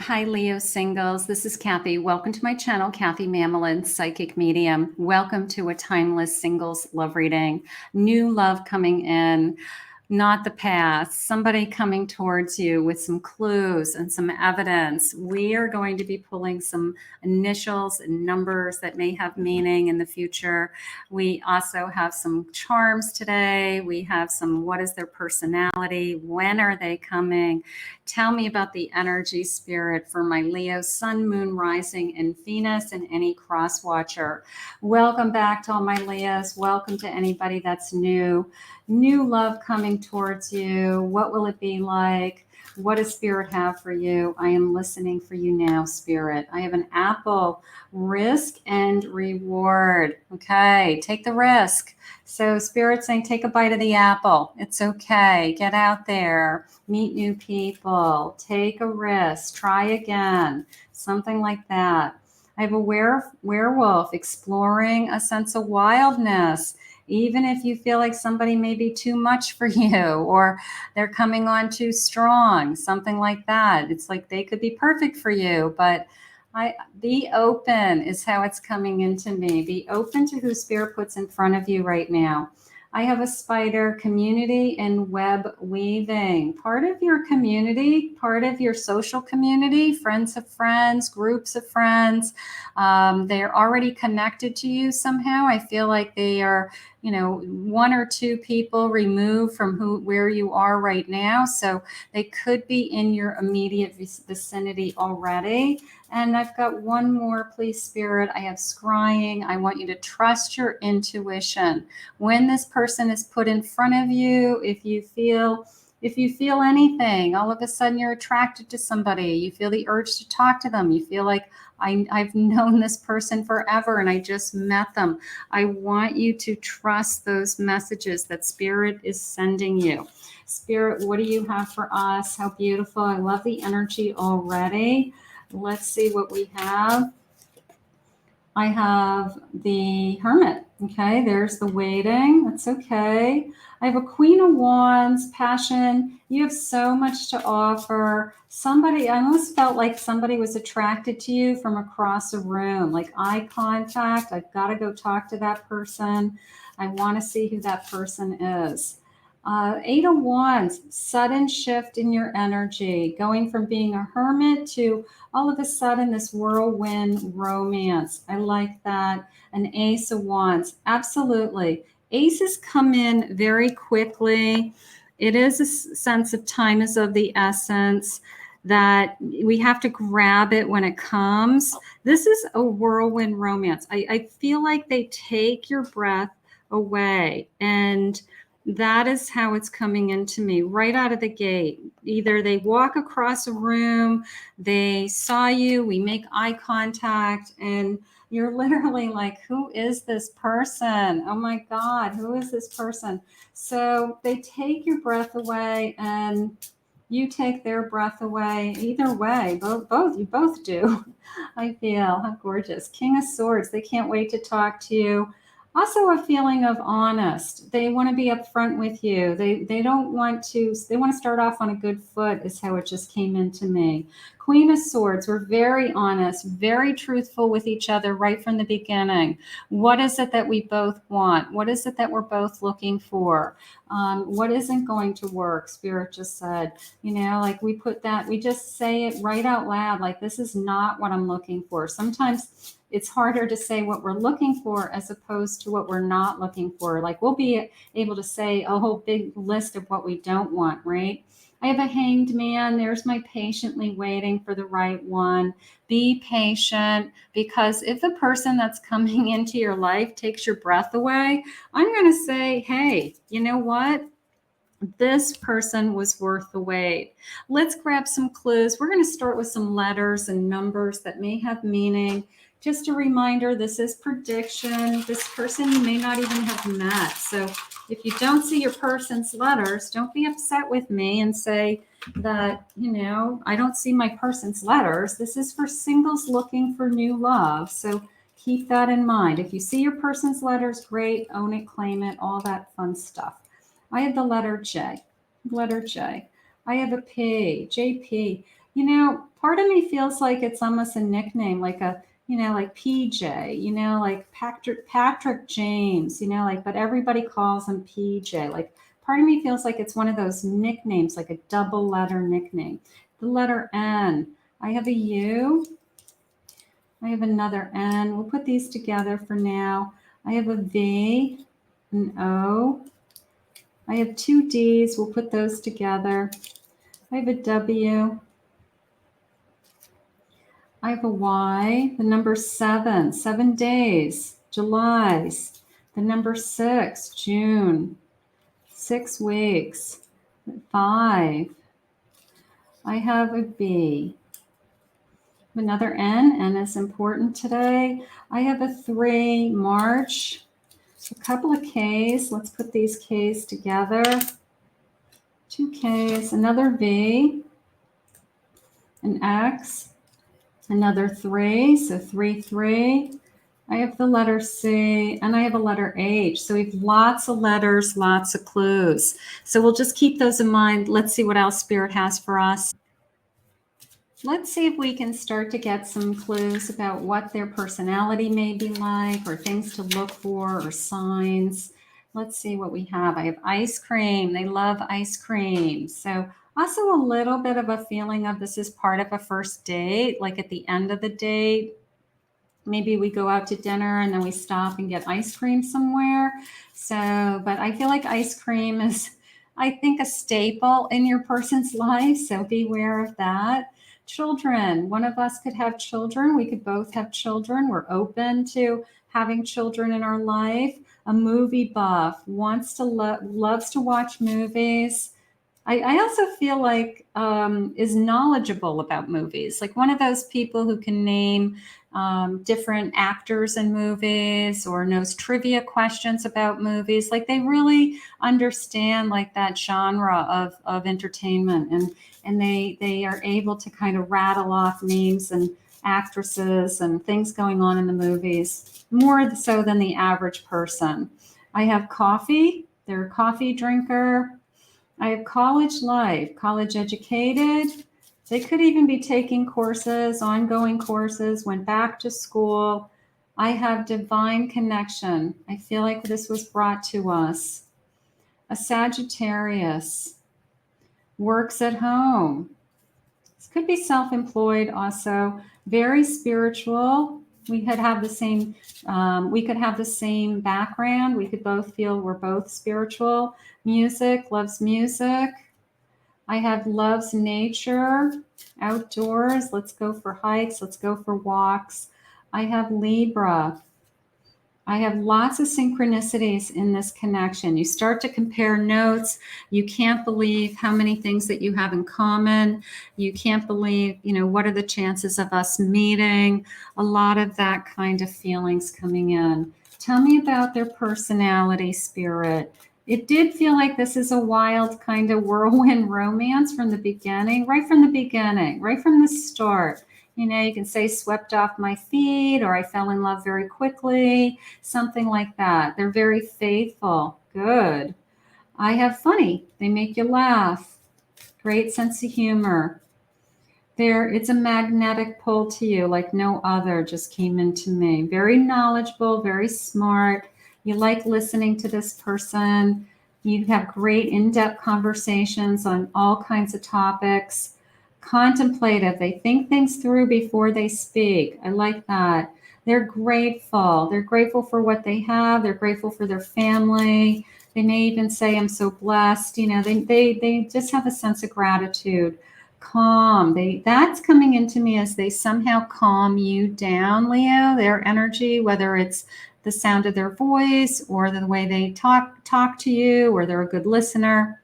Hi, Leo singles. This is Kathy. Welcome to my channel, Kathy Mamolen, Psychic Medium. Welcome to a timeless singles love reading. New love coming in, not the past. Somebody coming towards you with some clues and some evidence. We are going to be pulling some initials and numbers that may have meaning in the future. We also have some charms today. We have some, what is their personality? When are they coming? Tell me about the energy spirit for my Leo, Sun, Moon, Rising, and Venus, and any cross watcher. Welcome back to all my Leos. Welcome to anybody that's new. New love coming towards you. What will it be like? What does Spirit have for you? I am listening for you now, Spirit. I have an apple, risk and reward. Okay, take the risk. So Spirit saying, take a bite of the apple. It's okay. Get out there. Meet new people. Take a risk. Try again. Something like that. I have a werewolf exploring a sense of wildness. Even if you feel like somebody may be too much for you or they're coming on too strong, something like that. It's like they could be perfect for you, but be open is how it's coming into me. Be open to who Spirit puts in front of you right now. I have a spider, community and web weaving. Part of your community, part of your social community, friends of friends, groups of friends. They're already connected to you somehow. I feel like they are, one or two people removed from where you are right now. So they could be in your immediate vicinity already. And I've got one more, please, Spirit. I have scrying. I want you to trust your intuition. When this person is put in front of you, if you feel anything, all of a sudden you're attracted to somebody, you feel the urge to talk to them, you feel like I've known this person forever and I just met them. I want you to trust those messages that Spirit is sending you. Spirit, what do you have for us? How beautiful. I love the energy already. Let's see what we have. I have the Hermit. Okay, there's the waiting. That's okay. I have a Queen of Wands, passion. You have so much to offer. I almost felt like somebody was attracted to you from across a room, like eye contact. I've got to go talk to that person. I want to see who that person is. Eight of Wands, sudden shift in your energy, going from being a hermit to all of a sudden this whirlwind romance. I like that. An Ace of Wands, absolutely. Aces come in very quickly. It is a sense of time is of the essence, that we have to grab it when it comes. This is a whirlwind romance. I feel like they take your breath away, and that is how it's coming into me right out of the gate. Either they walk across a room, they saw you, we make eye contact, and you're literally like, who is this person? Oh my God, who is this person? So they take your breath away and you take their breath away. Either way, you both do. I feel how gorgeous. King of Swords, they can't wait to talk to you. Also a feeling of honest. They want to be upfront with you. They want to start off on a good foot is how it just came into me. Queen of Swords, we're very honest, very truthful with each other right from the beginning. What is it that we both want? What is it that we're both looking for? What isn't going to work? Spirit just said, like we just say it right out loud. Like, this is not what I'm looking for. Sometimes it's harder to say what we're looking for as opposed to what we're not looking for. Like, we'll be able to say a whole big list of what we don't want, right? I have a Hanged Man. There's my patiently waiting for the right one. Be patient, because if the person that's coming into your life takes your breath away, I'm going to say, hey, you know what? This person was worth the wait. Let's grab some clues. We're going to start with some letters and numbers that may have meaning. Just a reminder, this is prediction. This person you may not even have met. So if you don't see your person's letters, don't be upset with me and say that, I don't see my person's letters. This is for singles looking for new love. So keep that in mind. If you see your person's letters, great, own it, claim it, all that fun stuff. I have the letter J. Letter J. I have a P, JP. You know, part of me feels like it's almost a nickname, like a, like PJ, like Patrick James, like, but everybody calls him PJ. Like, part of me feels like it's one of those nicknames, like a double letter nickname. The letter N. I have a U. I have another N. We'll put these together for now. I have a V, an O. I have two D's. We'll put those together. I have a W. I have a Y, the number 7, 7 days, July's, the number 6, June, 6 weeks, 5. I have a B. Another N, N is important today. I have a 3, March, a couple of K's. Let's put these K's together. 2 K's, another V, an X, another 3, so 3, 3. I have the letter C, and I have a letter H. So we have lots of letters, lots of clues. So we'll just keep those in mind. Let's see what else Spirit has for us. Let's see if we can start to get some clues about what their personality may be like, or things to look for, or signs. Let's see what we have. I have ice cream. They love ice cream. So also a little bit of a feeling of this is part of a first date, like at the end of the date. Maybe we go out to dinner and then we stop and get ice cream somewhere. So, but I feel like ice cream is, I think, a staple in your person's life. So beware of that. Children, one of us could have children. We could both have children. We're open to having children in our life. A movie buff, loves to watch movies. I also feel like is knowledgeable about movies, like one of those people who can name different actors in movies, or knows trivia questions about movies. Like they really understand like that genre of entertainment, and they are able to kind of rattle off names and actresses and things going on in the movies, more so than the average person. I have coffee. They're a coffee drinker. I have college life, college educated. They could even be taking courses, ongoing courses, went back to school. I have divine connection. I feel like this was brought to us. A Sagittarius, works at home. This could be self-employed also, very spiritual. We could have the same background. We could both feel we're both spiritual. Music, loves music. I have loves nature, outdoors. Let's go for hikes. Let's go for walks. I have Libra. I have lots of synchronicities in this connection. You start to compare notes. You can't believe how many things that you have in common. You can't believe, what are the chances of us meeting? A lot of that kind of feelings coming in. Tell me about their personality, Spirit. It did feel like this is a wild kind of whirlwind romance from the beginning, right from the start. You can say swept off my feet, or I fell in love very quickly, something like that. They're very faithful. Good. I have funny. They make you laugh. Great sense of humor. It's a magnetic pull to you like no other just came into me. Very knowledgeable, very smart. You like listening to this person. You have great in-depth conversations on all kinds of topics. Contemplative. They think things through before they speak. I like that. They're grateful. They're grateful for what they have. They're grateful for their family. They may even say, I'm so blessed. They just have a sense of gratitude. Calm. That's coming into me as they somehow calm you down, Leo, their energy, whether it's the sound of their voice or the way they talk to you, or they're a good listener.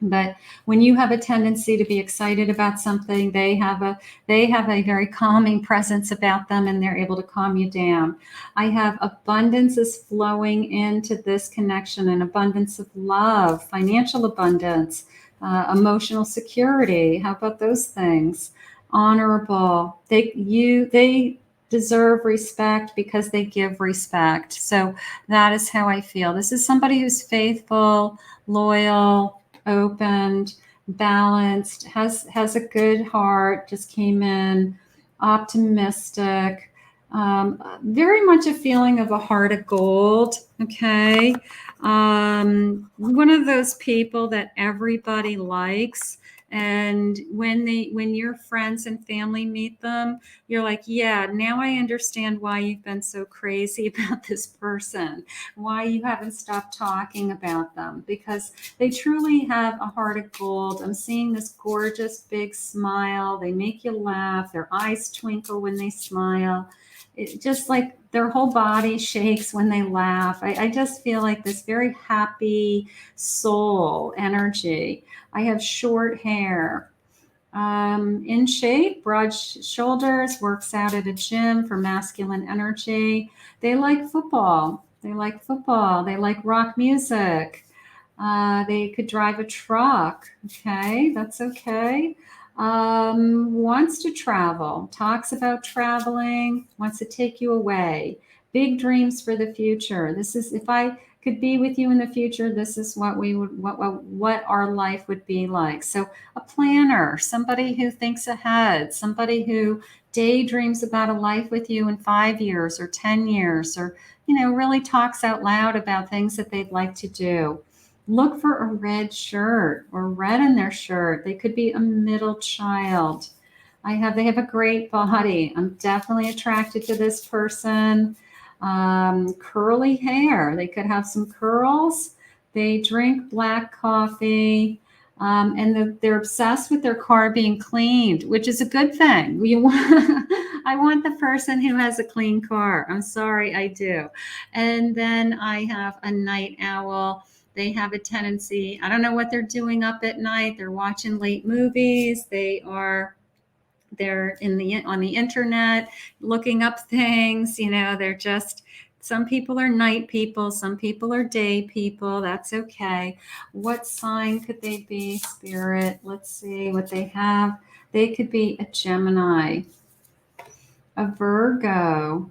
But when you have a tendency to be excited about something, they have a very calming presence about them, and they're able to calm you down. I have abundance is flowing into this connection, an abundance of love, financial abundance, emotional security. How about those things? Honorable. They deserve respect because they give respect. So that is how I feel. This is somebody who's faithful, loyal, opened, balanced, has a good heart, just came in, optimistic, very much a feeling of a heart of gold. Okay. One of those people that everybody likes. And when your friends and family meet them, you're like, yeah, now I understand why you've been so crazy about this person, why you haven't stopped talking about them, because they truly have a heart of gold. I'm seeing this gorgeous big smile. They make you laugh. Their eyes twinkle when they smile. It just like their whole body shakes when they laugh. I just feel like this very happy soul energy. I have short hair. In shape, broad shoulders, works out at a gym for masculine energy. They like football. They like football. They like rock music. They could drive a truck. Okay, that's okay. Wants to travel, talks about traveling, wants to take you away. Big dreams for the future. This is, if I could be with you in the future, this is what we would, what our life would be like. So a planner, somebody who thinks ahead, somebody who daydreams about a life with you in 5 years or 10 years, or, really talks out loud about things that they'd like to do. Look for a red shirt or red in their shirt. They could be a middle child. They have a great body. I'm definitely attracted to this person. Curly hair. They could have some curls. They drink black coffee. They're obsessed with their car being cleaned, which is a good thing. I want the person who has a clean car. I'm sorry, I do. And then I have a night owl. They have a tendency, I don't know what they're doing up at night. They're watching late movies. They're on the internet looking up things. They're just, some people are night people, some people are day people. That's okay. What sign could they be, Spirit? Let's see what they have. They could be a Gemini, a Virgo.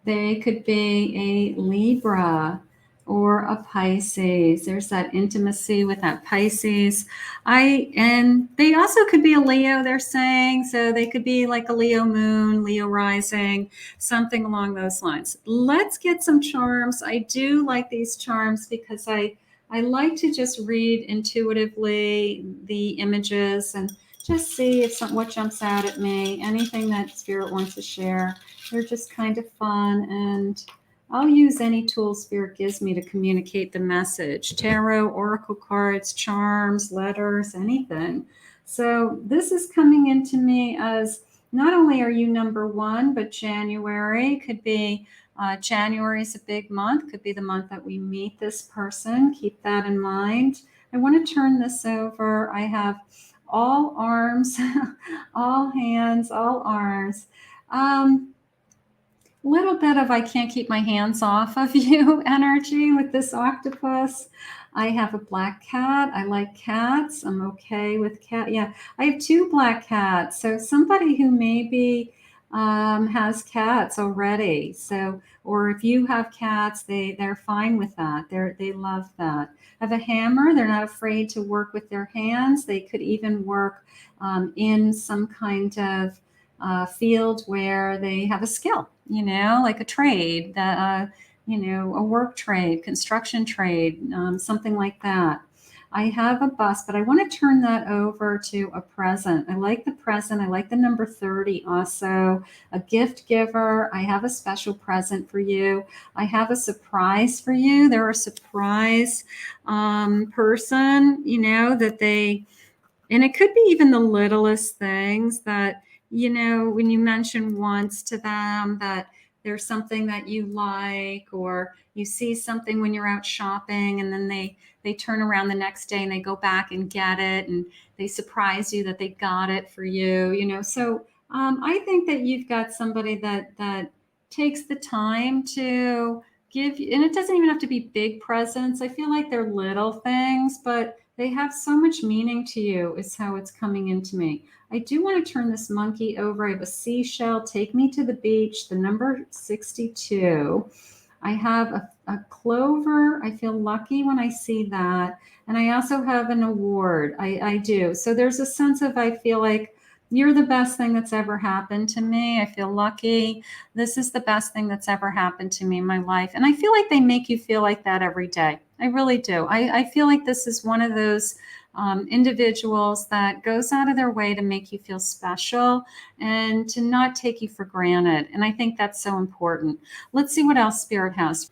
They could be a Libra or a Pisces. There's that intimacy with that Pisces. And they also could be a Leo, they're saying. So they could be like a Leo moon, Leo rising, something along those lines. Let's get some charms. I do like these charms because I like to just read intuitively the images and just see if what jumps out at me, anything that Spirit wants to share. They're just kind of fun, and I'll use any tool Spirit gives me to communicate the message. Tarot, oracle cards, charms, letters, anything. So this is coming into me as, not only are you number one, but January could be, January is a big month, could be the month that we meet this person. Keep that in mind. I want to turn this over. I have all arms, all hands, all arms. Little bit of I can't keep my hands off of you energy with this octopus. I have a black cat. I like cats. I'm okay with cat. Yeah, I have 2 black cats. So somebody who maybe has cats already. So, or if you have cats, they're fine with that. They love that. I have a hammer. They're not afraid to work with their hands. They could even work in some kind of field where they have a skill, like a trade, that a work trade, construction trade, something like that. I have a bust, but I want to turn that over to a present. I like the present. I like the number 30 also. A gift giver. I have a special present for you. I have a surprise for you. They're a surprise person, that they, and it could be even the littlest things that, when you mention once to them that there's something that you like, or you see something when you're out shopping, and then they turn around the next day and they go back and get it, and they surprise you that they got it for you, So I think that you've got somebody that takes the time to give you, and it doesn't even have to be big presents. I feel like they're little things, but they have so much meaning to you, is how it's coming into me. I do want to turn this monkey over. I have a seashell. Take me to the beach, the number 62. I have a clover. I feel lucky when I see that. And I also have an award. I do. So there's a sense of, I feel like you're the best thing that's ever happened to me. I feel lucky. This is the best thing that's ever happened to me in my life. And I feel like they make you feel like that every day. I really do. I feel like this is one of those individuals that goes out of their way to make you feel special and to not take you for granted. And I think that's so important. Let's see what else Spirit has.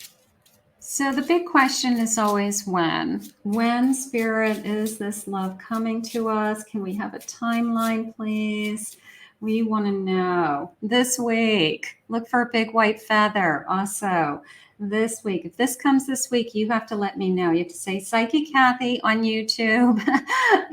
So the big question is always when. When, Spirit, is this love coming to us? Can we have a timeline, please? We want to know. This week, look for a big white feather also. This week, if this comes this week, you have to let me know. You have to say Psychic Kathy on YouTube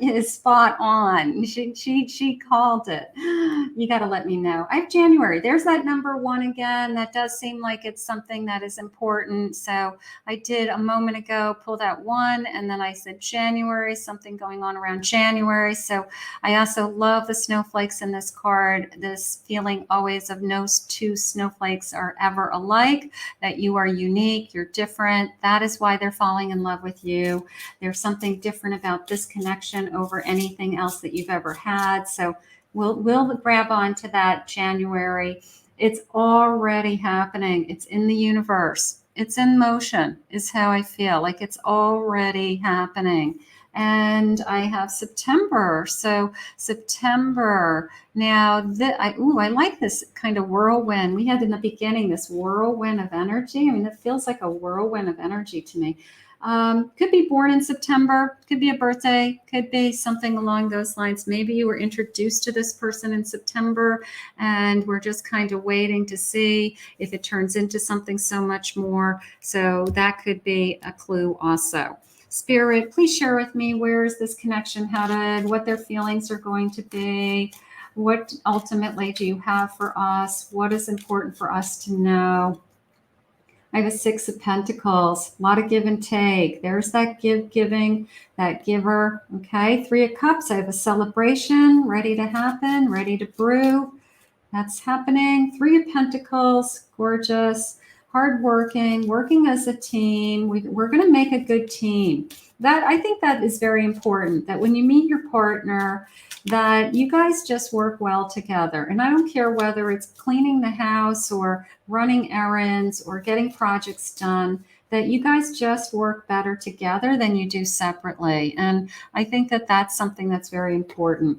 is spot on. She called it. You got to let me know. I have January. There's that number 1 again. That does seem like it's something that is important. So I did a moment ago pull that 1, and then I said January, something going on around January. So I also love the snowflakes in this card, this feeling always of no two snowflakes are ever alike, that you are unique, you're different. That is why they're falling in love with you. There's something different about this connection over anything else that you've ever had. So we'll grab onto that January. It's already happening. It's in the universe. It's in motion, is how I feel. Like it's already happening. And I have September. So September. Now, I like this kind of whirlwind. We had in the beginning this whirlwind of energy. I mean, it feels like a whirlwind of energy to me. Could be born in September, could be a birthday, could be something along those lines. Maybe you were introduced to this person in September and we're just kind of waiting to see if it turns into something so much more. So that could be a clue also. Spirit, please share with me, where is this connection headed, what their feelings are going to be, what ultimately do you have for us, what is important for us to know. I have a 6 of Pentacles, a lot of give and take. There's that giving, that giver. Okay, 3 of Cups. I have a celebration ready to happen, ready to brew. That's happening. 3 of Pentacles, gorgeous, hardworking, working as a team. We're going to make a good team. That, I think that is very important, that when you meet your partner, that you guys just work well together. And I don't care whether it's cleaning the house or running errands or getting projects done, that you guys just work better together than you do separately. And I think that that's something that's very important.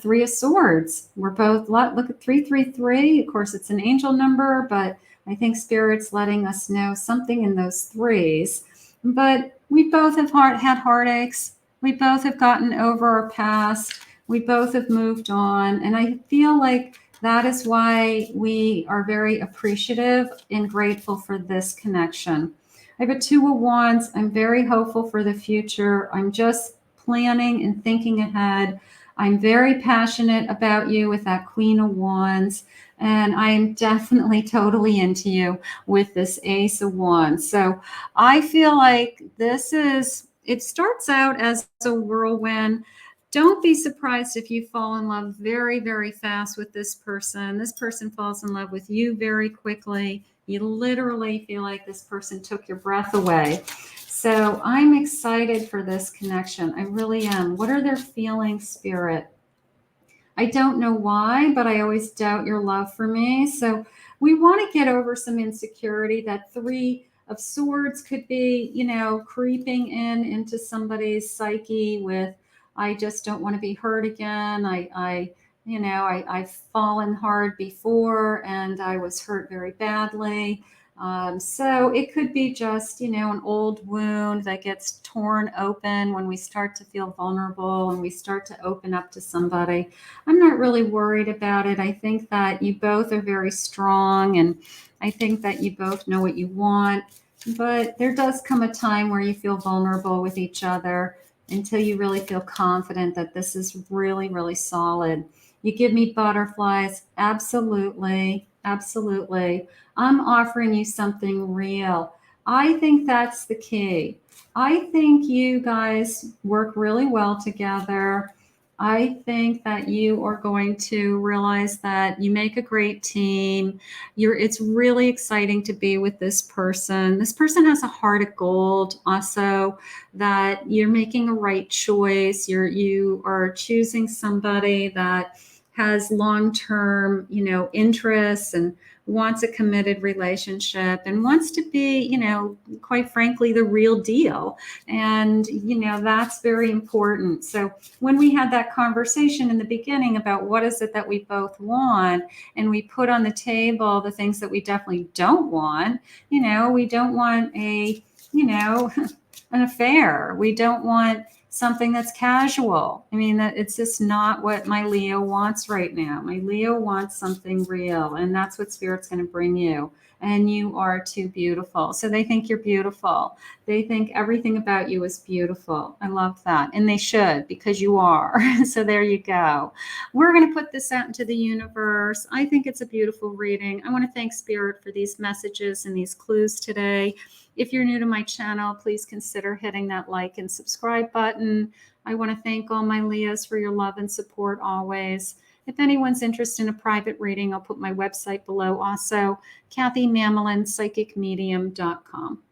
3 of Swords. We're both, look at 333. Of course, it's an angel number, but I think Spirit's letting us know something in those threes. But we both have had heartaches. We both have gotten over our past. We both have moved on. And I feel like that is why we are very appreciative and grateful for this connection. I have a 2 of Wands. I'm very hopeful for the future. I'm just planning and thinking ahead. I'm very passionate about you with that Queen of Wands. And I am definitely totally into you with this Ace of Wands. So I feel like it starts out as a whirlwind. Don't be surprised if you fall in love very, very fast with this person. This person falls in love with you very quickly. You literally feel like this person took your breath away. So I'm excited for this connection. I really am. What are their feelings, Spirit? I don't know why, but I always doubt your love for me. So we want to get over some insecurity. That 3 of Swords could be, creeping into somebody's psyche with, I just don't want to be hurt again. I've fallen hard before and I was hurt very badly. So it could be just, an old wound that gets torn open when we start to feel vulnerable and we start to open up to somebody. I'm not really worried about it. I think that you both are very strong and I think that you both know what you want. But there does come a time where you feel vulnerable with each other until you really feel confident that this is really, really solid. You give me butterflies. Absolutely. Absolutely. I'm offering you something real. I think that's the key. I think you guys work really well together. I think that you are going to realize that you make a great team. It's really exciting to be with this person. This person has a heart of gold also, that you're making a right choice. You are choosing somebody that has long-term, interests and wants a committed relationship and wants to be, quite frankly, the real deal. And, that's very important. So when we had that conversation in the beginning about what is it that we both want, and we put on the table the things that we definitely don't want, we don't want an affair. We don't want something that's casual. I mean, that it's just not what my Leo wants right now. My Leo wants something real, and that's what Spirit's going to bring you. And you are too beautiful. So they think you're beautiful. They think everything about you is beautiful. I love that. And they should, because you are. So there you go. We're going to put this out into the universe. I think it's a beautiful reading. I want to thank Spirit for these messages and these clues today. If you're new to my channel, please consider hitting that like and subscribe button. I want to thank all my Leos for your love and support always. If anyone's interested in a private reading, I'll put my website below also, KathyMamolenPsychicMedium.com.